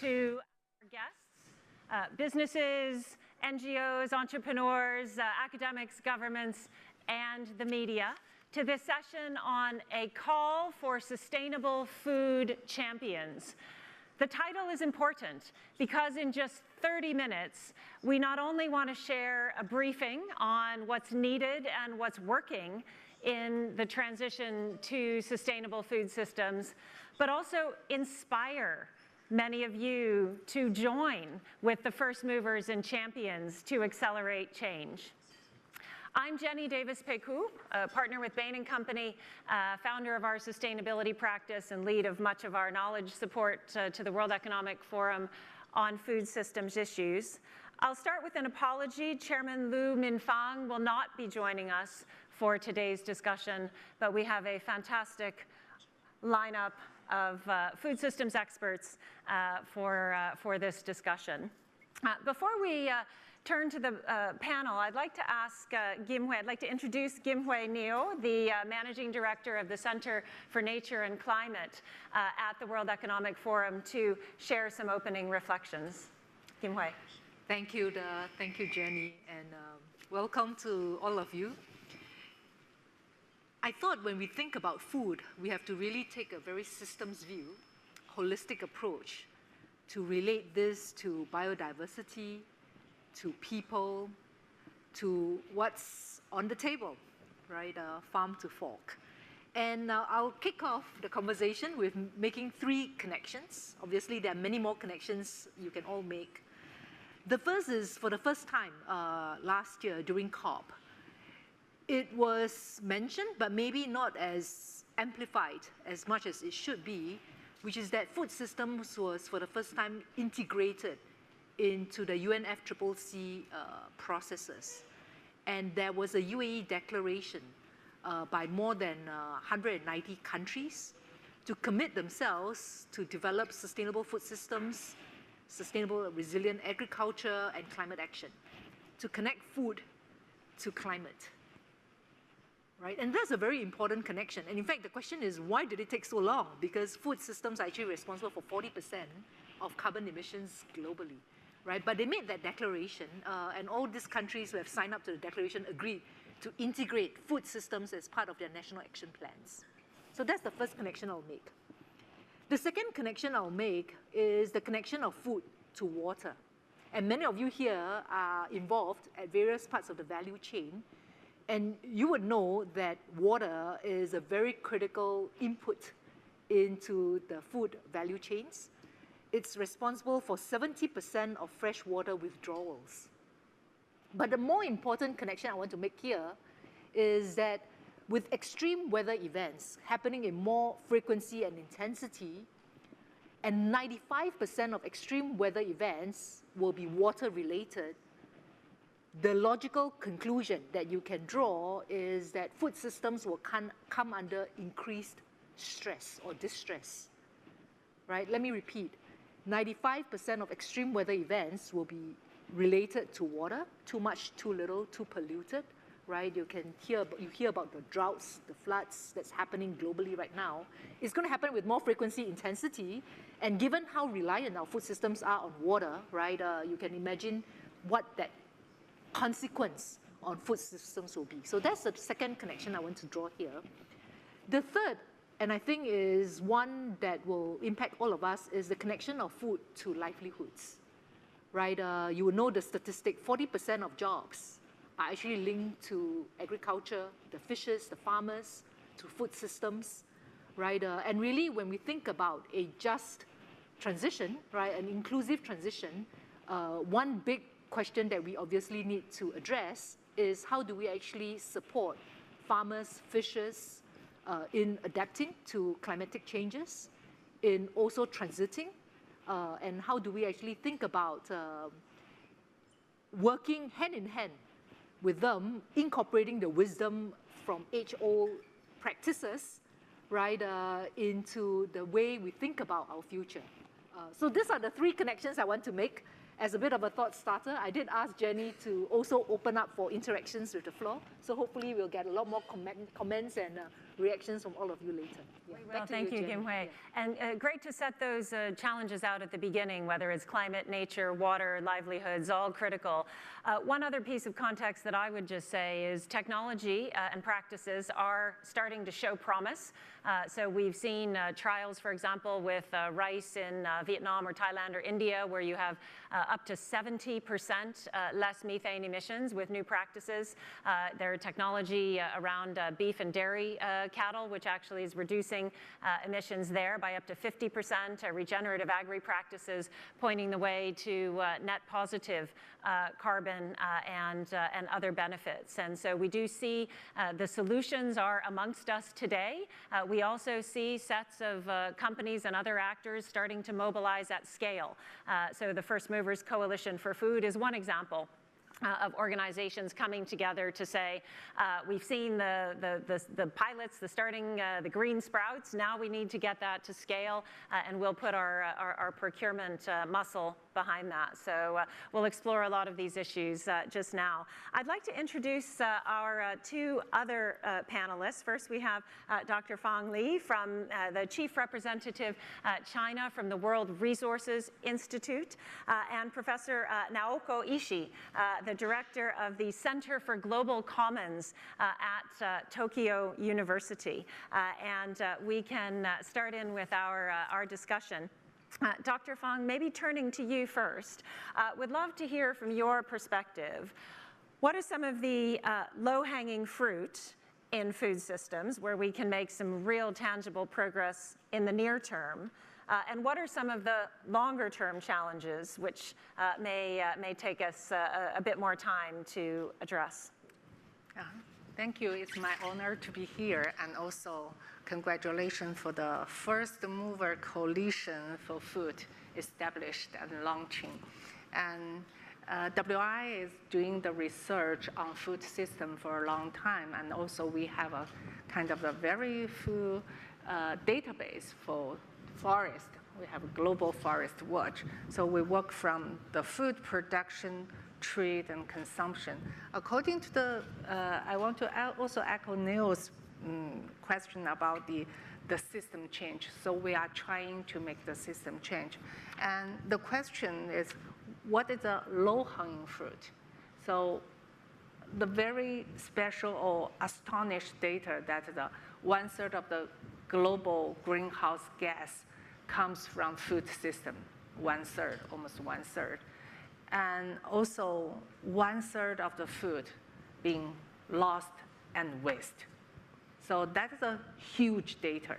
to our guests, businesses, NGOs, entrepreneurs, academics, governments, and the media, to this session on a call for sustainable food champions. The title is important because in just 30 minutes, we not only want to share a briefing on what's needed and what's working in the transition to sustainable food systems, but also inspire many of you to join with the first movers and champions to accelerate change. I'm Jenny Davis-Pécu, a partner with Bain & Company, founder of our sustainability practice and lead of much of our knowledge support to the World Economic Forum on food systems issues. I'll start with an apology. Chairman Lu Minfang will not be joining us for today's discussion, but we have a fantastic lineup of food systems experts for this discussion. Before we turn to the panel, I'd like to ask I'd like to introduce Kim-Hui Neo, the Managing Director of the Center for Nature and Climate at the World Economic Forum, to share some opening reflections. Kim-Hui. Thank you, Jenny, and welcome to all of you. I thought when we think about food, we have to really take a very systems view, holistic approach to relate this to biodiversity, to people, to what's on the table, right? Farm to fork. And I'll kick off the conversation with making three connections. Obviously, there are many more connections you can all make. The first is, for the first time last year during COP, it was mentioned, but maybe not as amplified as much as it should be, which is that food systems was for the first time integrated into the UNFCCC processes. And there was a UAE declaration by more than 190 countries to commit themselves to develop sustainable food systems, sustainable resilient agriculture, and climate action, to connect food to climate. Right? And that's a very important connection. And in fact, the question is, why did it take so long? Because food systems are actually responsible for 40% of carbon emissions globally. Right? But they made that declaration, and all these countries who have signed up to the declaration agreed to integrate food systems as part of their national action plans. So that's the first connection I'll make. The second connection I'll make is the connection of food to water. And many of you here are involved at various parts of the value chain, and you would know that water is a very critical input into the food value chains. It's responsible for 70% of freshwater withdrawals. But the more important connection I want to make here is that with extreme weather events happening in more frequency and intensity, and 95% of extreme weather events will be water related, the logical conclusion that you can draw is that food systems will come under increased stress or distress. Right? Let me repeat. 95% of extreme weather events will be related to water, too much, too little, too polluted, right? You hear about the droughts, the floods that's happening globally right now. It's going to happen with more frequency, intensity, and given how reliant our food systems are on water, right? You can imagine what that consequence on food systems will be. So that's the second connection I want to draw here. The third, and I think is one that will impact all of us, is the connection of food to livelihoods, right? You will know the statistic, 40% of jobs are actually linked to agriculture, the fishers, the farmers, to food systems, right? And really, when we think about a just transition, right, an inclusive transition, one big question that we obviously need to address is how do we actually support farmers, fishers, in adapting to climatic changes, in also transiting, and how do we actually think about working hand in hand with them, incorporating the wisdom from age-old practices, right, into the way we think about our future. So these are the three connections I want to make. as a bit of a thought starter, I did ask Jenny to also open up for interactions with the floor. So hopefully we'll get a lot more comments and reactions from all of you later. Yeah. We will. Thank you, Kim-Hui. Yeah. And great to set those challenges out at the beginning, whether it's climate, nature, water, livelihoods, all critical. One other piece of context that I would just say is technology and practices are starting to show promise. So we've seen trials, for example, with rice in Vietnam or Thailand or India, where you have up to 70% less methane emissions with new practices. There are technology around beef and dairy cattle, which actually is reducing emissions there by up to 50%. Regenerative agri practices pointing the way to net positive carbon and other benefits. And so we do see the solutions are amongst us today. We also see sets of companies and other actors starting to mobilize at scale. So the First Movers Coalition for Food is one example of organizations coming together to say, we've seen the pilots, the green sprouts, now we need to get that to scale, and we'll put our procurement muscle behind that. So we'll explore a lot of these issues just now. I'd like to introduce our two other panelists. First, we have Dr. Fang Li from the Chief Representative China from the World Resources Institute, and Professor Naoko Ishii, the director of the Center for Global Commons at Tokyo University. And we can start in with our discussion. Dr. Fang, maybe turning to you first, would love to hear from your perspective. What are some of the low-hanging fruit in food systems where we can make some real tangible progress in the near term? And what are some of the longer-term challenges which may take us a bit more time to address? Thank you. It's my honor to be here, and also congratulations for the First Mover Coalition for Food established and launching. And WI is doing the research on food system for a long time, and also we have a kind of a very full database for forest. We have a global forest watch. So we work from the food production, trade, and consumption. According to the, I want to also echo Neil's question about the system change. So we are trying to make the system change. And the question is, what is a low-hanging fruit? So the very special or astonished data that 1/3 of the global greenhouse gas comes from food system, 1/3, almost 1/3. And also 1/3 of the food being lost and waste. So that is a huge data.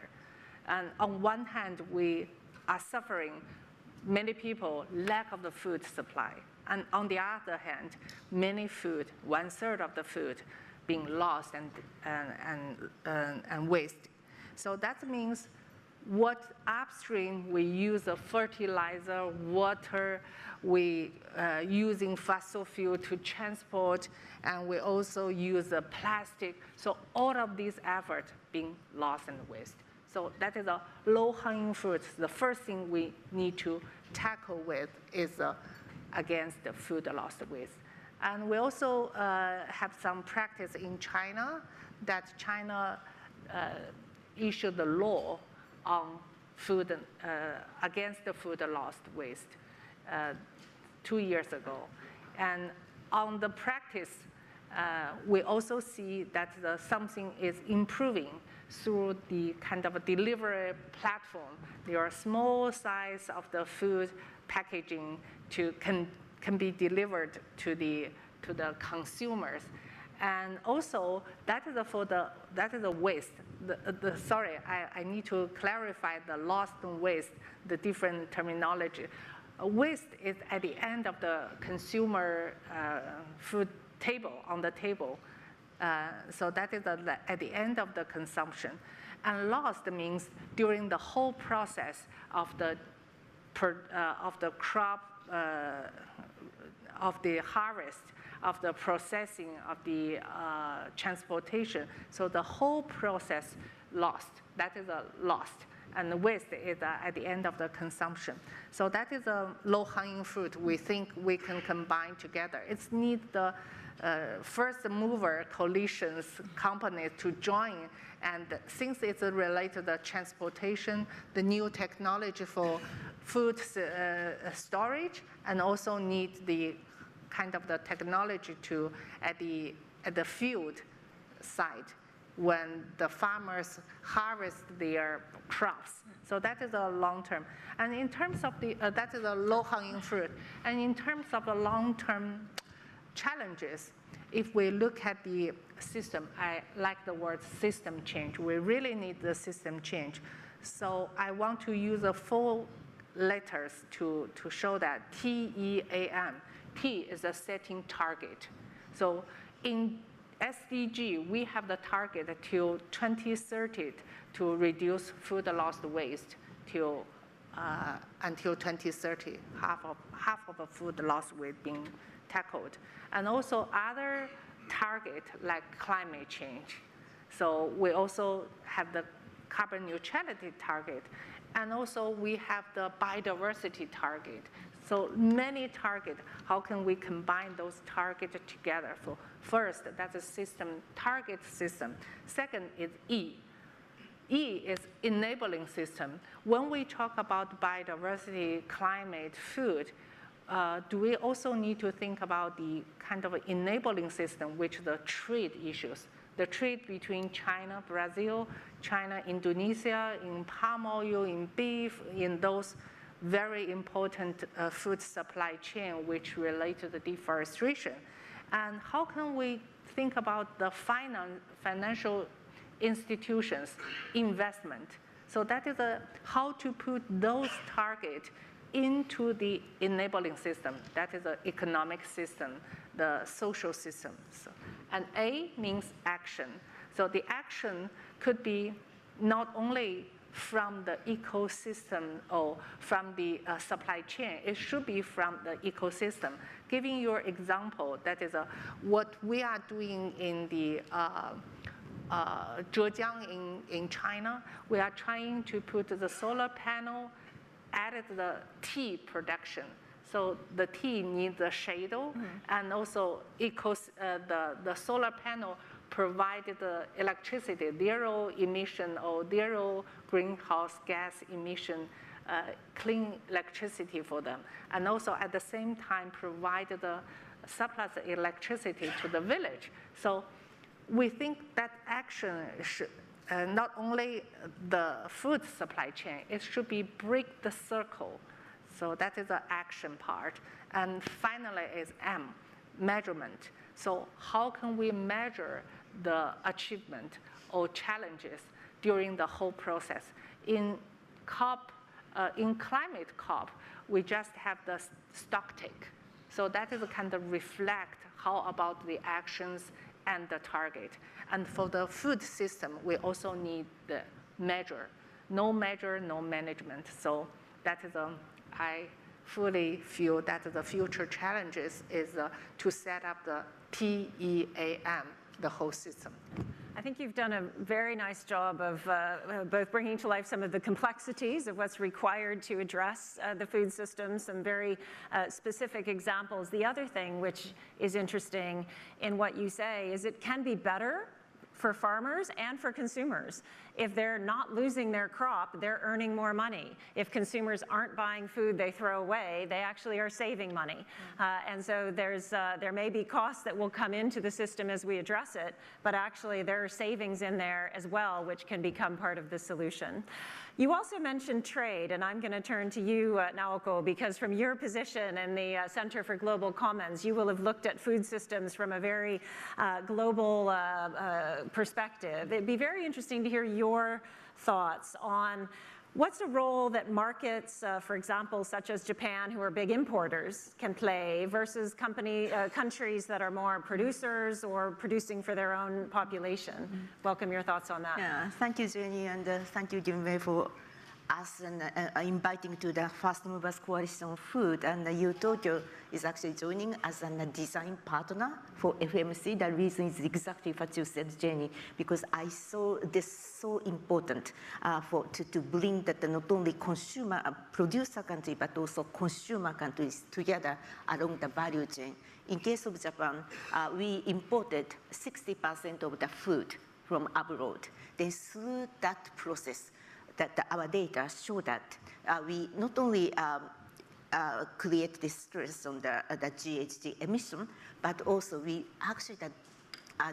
And on one hand, we are suffering, many people, lack of the food supply. And on the other hand, many food, 1/3 of the food being lost and waste. So that means what upstream we use a fertilizer, water, we using fossil fuel to transport, and we also use a plastic. So all of these efforts being lost and waste. So that is a low-hanging fruit. The first thing we need to tackle with is against the food loss waste. And we also have some practice in China that China issued the law on food against the food lost waste 2 years ago. And on the practice, we also see that something is improving through the kind of a delivery platform. There are small size of the food packaging can be delivered to the consumers. And also, that is a waste. Sorry, I need to clarify the lost and waste, the different terminology. Waste is at the end of the consumer food table, on the table. So that is at the end of the consumption. And lost means during the whole process of the crop, of the harvest, of the processing, of the transportation. So the whole process lost. That is a lost. and the waste is at the end of the consumption. So that is a low-hanging fruit we think we can combine together. It's need the first mover coalitions companies to join, and since it's related to transportation, the new technology for food storage, and also need the kind of the technology to at the field site when the farmers harvest their crops. So that is a long term. And in terms of the, that is a low-hanging fruit. And in terms of the long-term challenges, if we look at the system, I like the word system change. We really need the system change. So I want to use the 4 letters to show that, TEAM. T is a setting target. So in SDG, we have the target till 2030 to reduce food loss waste till until 2030. Half of the food loss will be tackled. And also other target like climate change. So we also have the carbon neutrality target. And also we have the biodiversity target. So many targets, how can we combine those targets together? So first, that's a system, target system. Second is E. E is enabling system. When we talk about biodiversity, climate, food, do we also need to think about the kind of enabling system, which the trade issues? The trade between China, Brazil, China, Indonesia, in palm oil, in beef, in those very important food supply chain which relate to the deforestation. And how can we think about the financial institutions investment? So that is how to put those targets into the enabling system. That is the economic system, the social system. So, and A means action. So the action could be not only from the ecosystem or from the supply chain. It should be from the ecosystem. Giving your example, that is what we are doing in the Zhejiang in China. We are trying to put the solar panel at the tea production. So the tea needs a shadow, and also the solar panel provided the electricity, 0 emission or 0 greenhouse gas emission, clean electricity for them. And also at the same time provided the surplus electricity to the village. So we think that action should, not only the food supply chain, it should be break the circle. So that is the action part. And finally is M, measurement. So how can we measure the achievement or challenges during the whole process? In climate COP, we just have the stock take. So that is kind of reflect how about the actions and the target. And for the food system, we also need the measure. No measure, no management. So that is I fully feel that the future challenges is to set up the TEAM, the whole system. I think you've done a very nice job of both bringing to life some of the complexities of what's required to address the food system, some very specific examples. The other thing which is interesting in what you say is it can be better for farmers and for consumers. If they're not losing their crop, they're earning more money. If consumers aren't buying food they throw away, they actually are saving money. And so there may be costs that will come into the system as we address it, but actually there are savings in there as well, which can become part of the solution. You also mentioned trade, and I'm going to turn to you, Naoko, because from your position in the Center for Global Commons, you will have looked at food systems from a very global perspective. It'd be very interesting to hear your thoughts on what's a role that markets, for example, such as Japan, who are big importers, can play versus countries that are more producers or producing for their own population. Welcome your thoughts on that. Yeah, thank you, Jenny, and thank you, Junwei, for us and inviting to the Fast Movers Coalition Food, and U Tokyo is actually joining as a design partner for FMC. The reason is exactly what you said, Jenny, because I saw this so important to bring that not only consumer, producer country, but also consumer countries together along the value chain. In case of Japan, we imported 60% of the food from abroad. Then through that process, that our data show that we not only create this stress on the GHG emission, but also we actually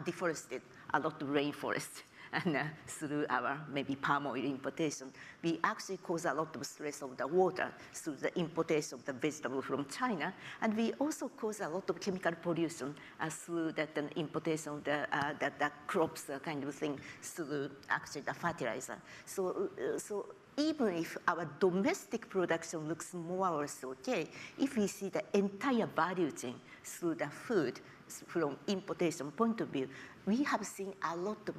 deforested a lot of rainforest. And through our maybe palm oil importation, we actually cause a lot of stress on the water through the importation of the vegetable from China. And we also cause a lot of chemical pollution through that importation of the crops kind of thing through actually the fertilizer. So even if our domestic production looks more or less okay, if we see the entire value chain through the food from importation point of view, we have seen a lot of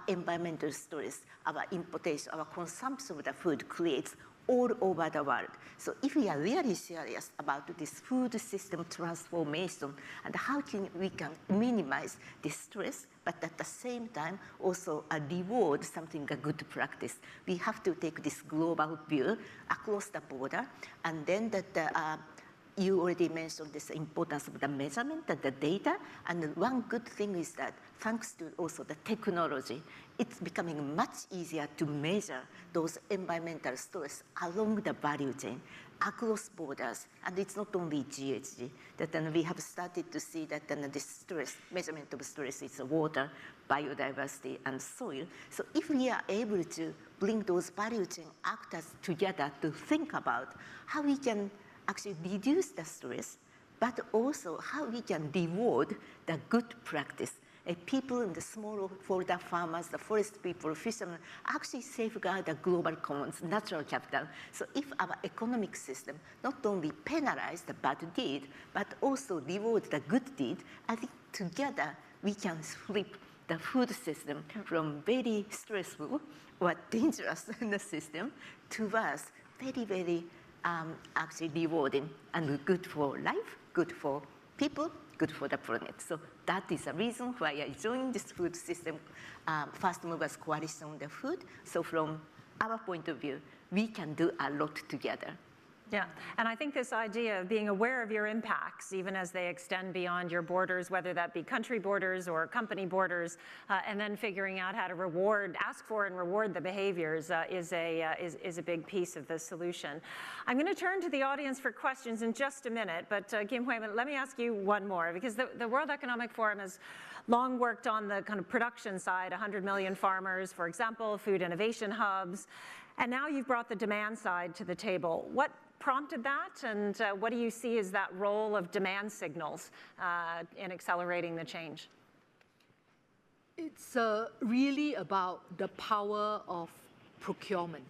environmental stress our importation, our consumption of the food creates all over the world. So if we are really serious about this food system transformation and how we can minimize this stress, but at the same time also reward something a good practice, we have to take this global view across the border, and then that you already mentioned this importance of the measurement and the data, and one good thing is that thanks to also the technology, it's becoming much easier to measure those environmental stress along the value chain, across borders, and it's not only GHG, that then we have started to see that then the stress, measurement of stress is water, biodiversity, and soil. So if we are able to bring those value chain actors together to think about how we can actually reduce the stress, but also how we can reward the good practice. People in the smallholder farmers, the forest people, fishermen, actually safeguard the global commons, natural capital. So if our economic system not only penalize the bad deed, but also reward the good deed, I think together we can flip the food system from very stressful or dangerous in the system towards very, very actually rewarding and good for life, good for people, good for the planet. So that is the reason why I joined this food system Fast Movers Coalition on the food. So from our point of view, we can do a lot together. Yeah, and I think this idea of being aware of your impacts, even as they extend beyond your borders, whether that be country borders or company borders, and then figuring out how to reward, ask for and reward the behaviors is a big piece of the solution. I'm going to turn to the audience for questions in just a minute, but Kim Hui-man, let me ask you one more, because the World Economic Forum has long worked on the kind of production side, 100 million farmers, for example, food innovation hubs, and now you've brought the demand side to the table. What prompted that, and what do you see as that role of demand signals in accelerating the change? It's really about the power of procurement.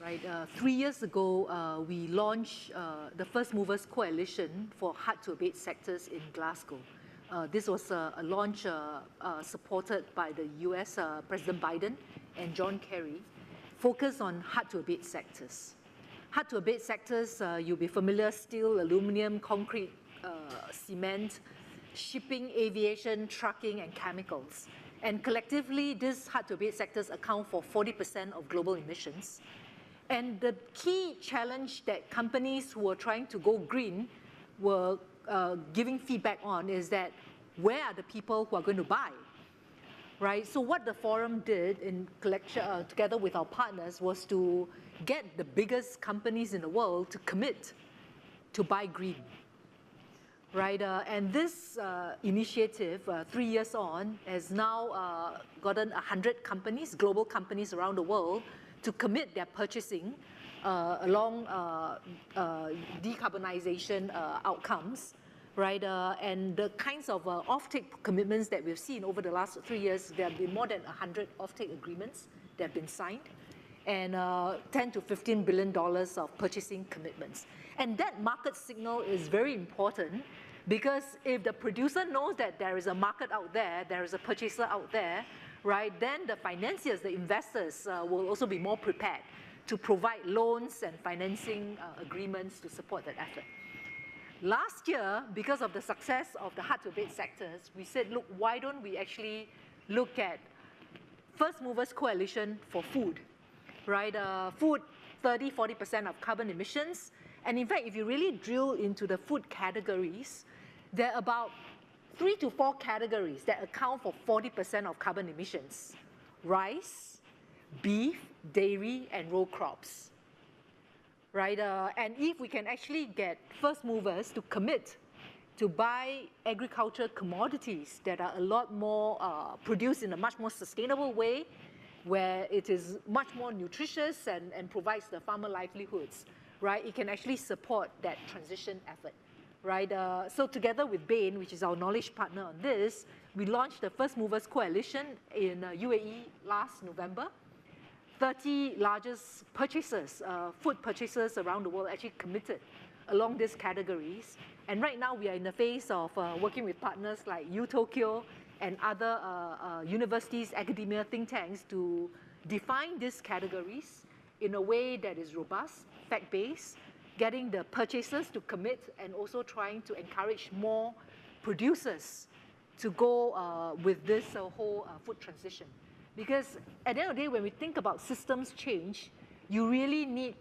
Right? 3 years ago, we launched the First Movers Coalition for hard-to-abate sectors in Glasgow. This was a launch supported by the US President Biden and John Kerry, focused on hard-to-abate sectors. Hard-to-abate sectors, you'll be familiar: steel, aluminum, concrete, cement, shipping, aviation, trucking, and chemicals. And collectively, these hard-to-abate sectors account for 40% of global emissions. And the key challenge that companies who are trying to go green were giving feedback on is that where are the people who are going to buy? Right? So what the forum did in collection, together with our partners, was to get the biggest companies in the world to commit to buy green. Right? And this initiative, 3 years on, has now gotten 100 companies, global companies around the world, to commit their purchasing along decarbonization outcomes. Right, and the kinds of offtake commitments that we've seen over the last 3 years, there have been more than 100 offtake agreements that have been signed, and $10 to $15 billion of purchasing commitments. And that market signal is very important, because if the producer knows that there is a market out there, there is a purchaser out there, right, then the financiers, the investors will also be more prepared to provide loans and financing agreements to support that effort. Last year, because of the success of the hard-to-abate sectors, we said, look, why don't we actually look at first movers coalition for food, right? Food, 30–40% of carbon emissions. And in fact, if you really drill into the food categories, there are about 3 to 4 categories that account for 40% of carbon emissions: rice, beef, dairy, and row crops. Right? And if we can actually get first movers to commit to buy agriculture commodities that are a lot more produced in a much more sustainable way, where it is much more nutritious and provides the farmer livelihoods, right? It can actually support that transition effort, right? So together with Bain, which is our knowledge partner on this, we launched the First Movers Coalition in UAE last November. 30 largest purchasers, food purchasers around the world actually committed along these categories. And right now we are in the phase of working with partners like UTokyo and other universities, academia, think tanks to define these categories in a way that is robust, fact-based, getting the purchasers to commit and also trying to encourage more producers to go with this whole food transition. Because at the end of the day, when we think about systems change, you really need,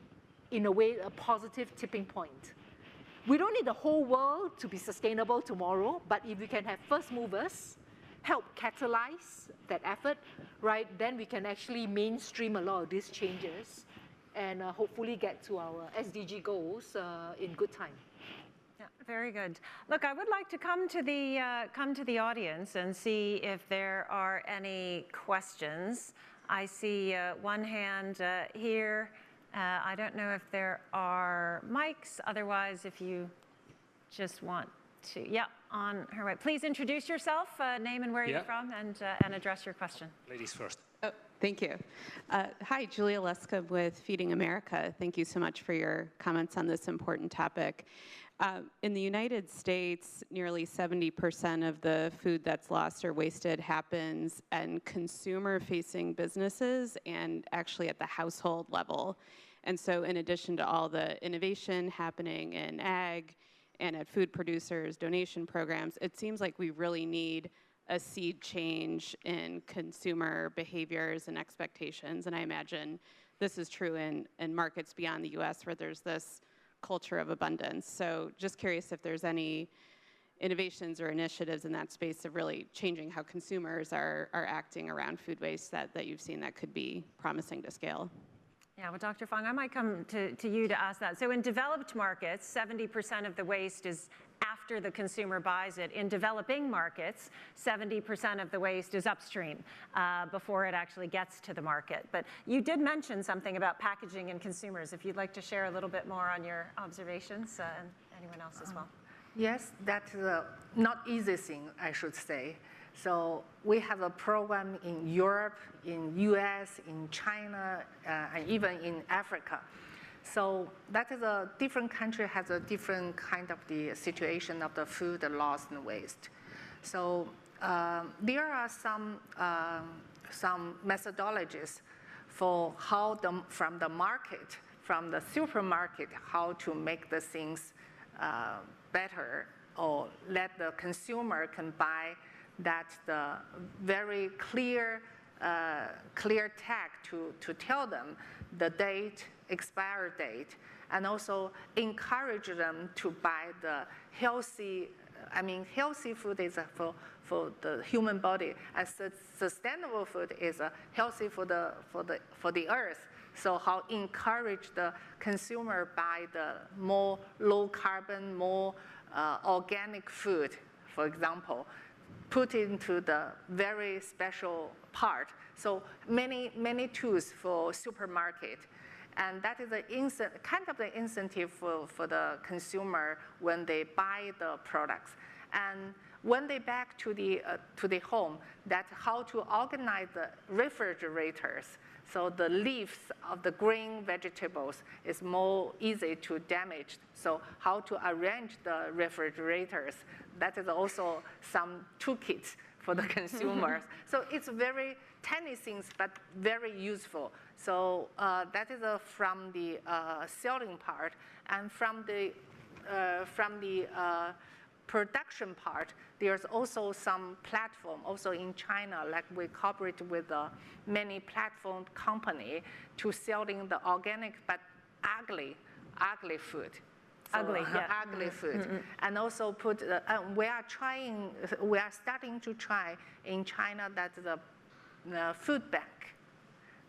in a way, a positive tipping point. We don't need the whole world to be sustainable tomorrow, but if we can have first movers help catalyze that effort, right, then we can actually mainstream a lot of these changes and hopefully get to our SDG goals in good time. Yeah, very good. Look, I would like to come to the audience and see if there are any questions. I see one hand here. I don't know if there are mics. Otherwise, if you just want to, yeah, on her way. Please introduce yourself, name and where you're from, and address your question. Ladies first. Oh, thank you. Hi, Julia Leska with Feeding America. Thank you so much for your comments on this important topic. In the United States, nearly 70% of the food that's lost or wasted happens in consumer-facing businesses and actually at the household level. And so in addition to all the innovation happening in ag and at food producers, donation programs, it seems like we really need a seed change in consumer behaviors and expectations. And I imagine this is true in markets beyond the US where there's this culture of abundance. So just curious if there's any innovations or initiatives in that space of really changing how consumers are acting around food waste that you've seen that could be promising to scale. Yeah, well, Dr. Fong, I might come to you to ask that. So in developed markets, 70% of the waste is after the consumer buys it. In developing markets, 70% of the waste is upstream before it actually gets to the market. But you did mention something about packaging and consumers. If you'd like to share a little bit more on your observations, and anyone else as well. Yes, that's not easy thing, I should say. So we have a program in Europe, in US, in China, and even in Africa. So that is a different country has a different kind of the situation of the food loss and waste. So there are some methodologies for how from the market, from the supermarket, how to make the things better or let the consumer can buy that the very clear tag to tell them the date, expire date, and also encourage them to buy the healthy. I mean, healthy food is for the human body, and sustainable food is healthy for the earth. So how encourage the consumer buy the more low carbon, more organic food, for example, put into the very special part. So many tools for supermarket. And that is kind of the incentive for the consumer when they buy the products. And when they back to the home, that's how to organize the refrigerators. So the leaves of the green vegetables is more easy to damage. So how to arrange the refrigerators, that is also some toolkits for the consumers. So it's very tiny things, but very useful. So that is from the selling part. And from the production part, there's also some platform, also in China, like we cooperate with many platform company to selling the organic but ugly food. So, ugly, yeah. Ugly food. And also put, we are starting to try in China that the food bank.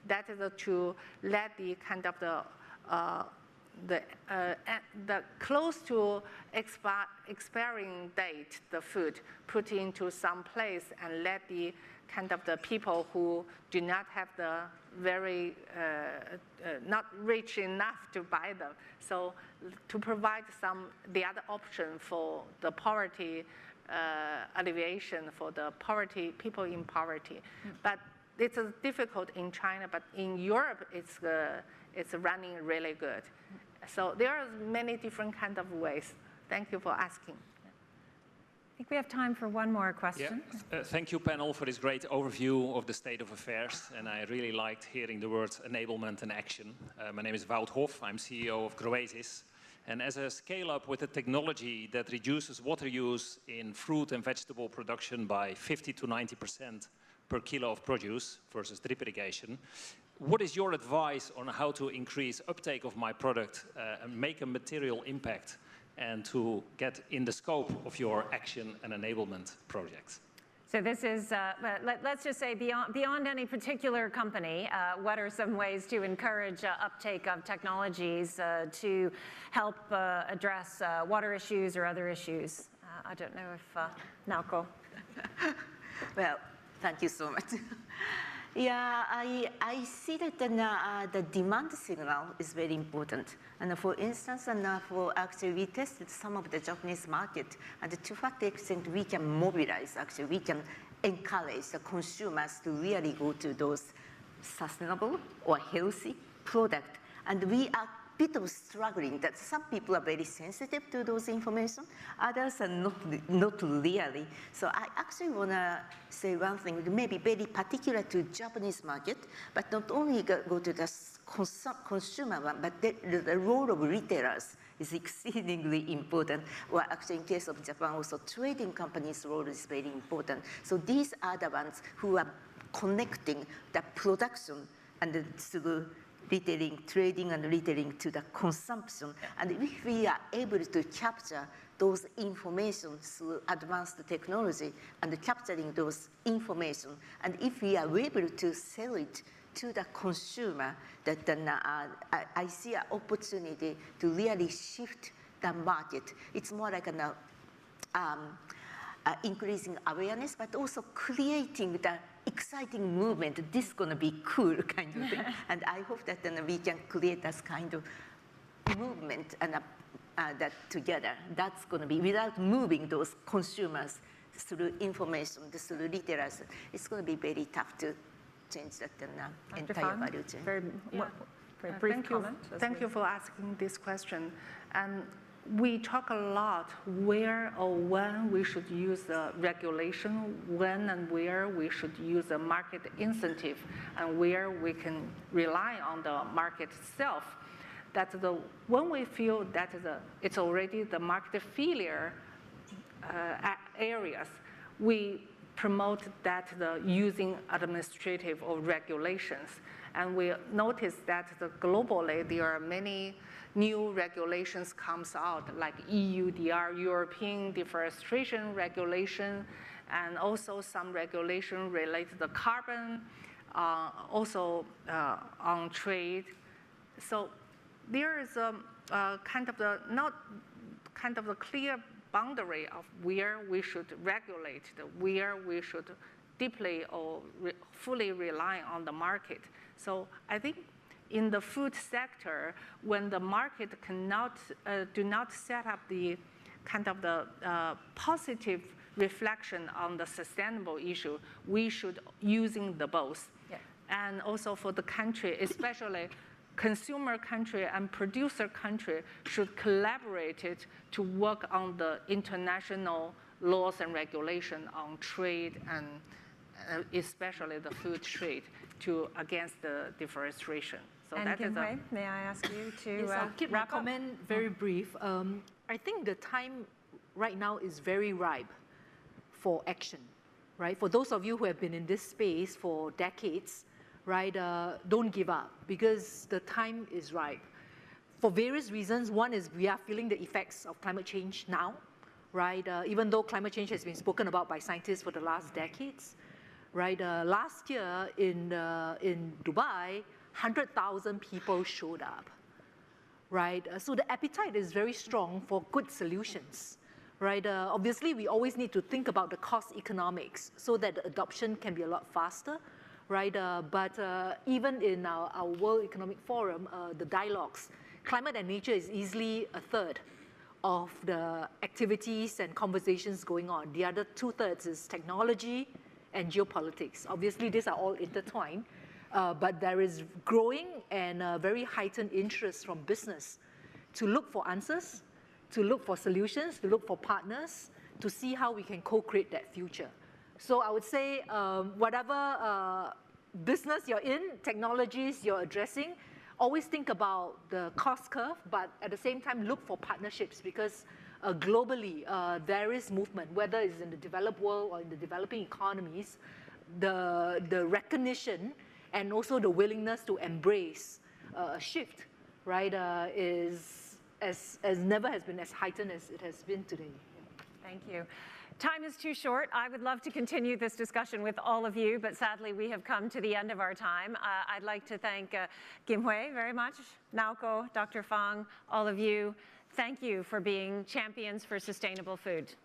That is to let the kind of the close to expiring date, the food, put into some place and let the kind of the people who do not have the very, not rich enough to buy them. So to provide the other option for the poverty alleviation for the poverty, people in poverty. But it's difficult in China, but in Europe, it's running really good. So there are many different kinds of ways. Thank you for asking. I think we have time for one more question. Yeah. Thank you, panel, for this great overview of the state of affairs. And I really liked hearing the words enablement and action. My name is Wout Hof. I'm CEO of Groesis. And as a scale-up with a technology that reduces water use in fruit and vegetable production by 50 to 90% per kilo of produce versus drip irrigation, what is your advice on how to increase uptake of my product and make a material impact and to get in the scope of your action and enablement projects? So this is, let's just say beyond any particular company, what are some ways to encourage uptake of technologies to help address water issues or other issues? I don't know if, Naoko. Well, thank you so much. Yeah, I see that the demand signal is very important. And for instance, actually we tested some of the Japanese market, and to what extent we can mobilize, actually we can encourage the consumers to really go to those sustainable or healthy product. And we are a bit of struggling that some people are very sensitive to those information, others are not really. So I actually want to say one thing, maybe very particular to Japanese market, but not only go to the consumer one, but the role of retailers is exceedingly important. Or actually in case of Japan also, trading companies' role is very important. So these are the ones who are connecting the production and through retailing, trading and retailing to the consumption. And if we are able to capture those information through advanced technology and capturing those information, and if we are able to sell it to the consumer, that then I see an opportunity to really shift the market. It's more like an increasing awareness, but also creating the exciting movement. This is going to be cool kind of thing. And I hope that then we can create this kind of movement and that together. That's going to be, without moving those consumers through information, through retailers, it's going to be very tough to change that entire value chain. Very brief Thank comment. Thank you for asking this question. And we talk a lot where or when we should use the regulation, when and where we should use a market incentive, and where we can rely on the market itself. That's when we feel that it's already the market failure areas, we promote that using administrative or regulations. And we notice that globally there are many new regulations comes out, like EUDR, European Deforestation Regulation, and also some regulation related to carbon, also on trade. So there is a kind of a clear boundary of where we should regulate, where we should deeply or fully rely on the market. So I think in the food sector, when the market do not set up the kind of the positive reflection on the sustainable issue, we should using the both. Yeah. And also for the country, especially consumer country and producer country should collaborate it to work on the international laws and regulation on trade and especially the food trade against the deforestation. So and that is Kim-Hui, may I ask you to Yes, I'll keep my wrap up? comment very brief. I think the time right now is very ripe for action, right? For those of you who have been in this space for decades, right, don't give up because the time is ripe. For various reasons, one is we are feeling the effects of climate change now, right? Even though climate change has been spoken about by scientists for the last decades, right? Last year in Dubai, 100,000 people showed up, right? So the appetite is very strong for good solutions, right? Obviously, we always need to think about the cost economics so that the adoption can be a lot faster, right? But even in our World Economic Forum, the dialogues, climate and nature is easily a third of the activities and conversations going on. The other 2/3 is technology and geopolitics. Obviously, these are all intertwined, but there is growing and very heightened interest from business to look for answers, to look for solutions, to look for partners, to see how we can co-create that future. So I would say whatever business you're in, technologies you're addressing, always think about the cost curve, but at the same time look for partnerships because globally there is movement, whether it's in the developed world or in the developing economies, the recognition and also the willingness to embrace a shift, right, is never has been as heightened as it has been today. Thank you. Time is too short. I would love to continue this discussion with all of you, but sadly we have come to the end of our time. I'd like to thank Kim-Hui very much, Naoko, Dr. Fang, all of you. Thank you for being champions for sustainable food.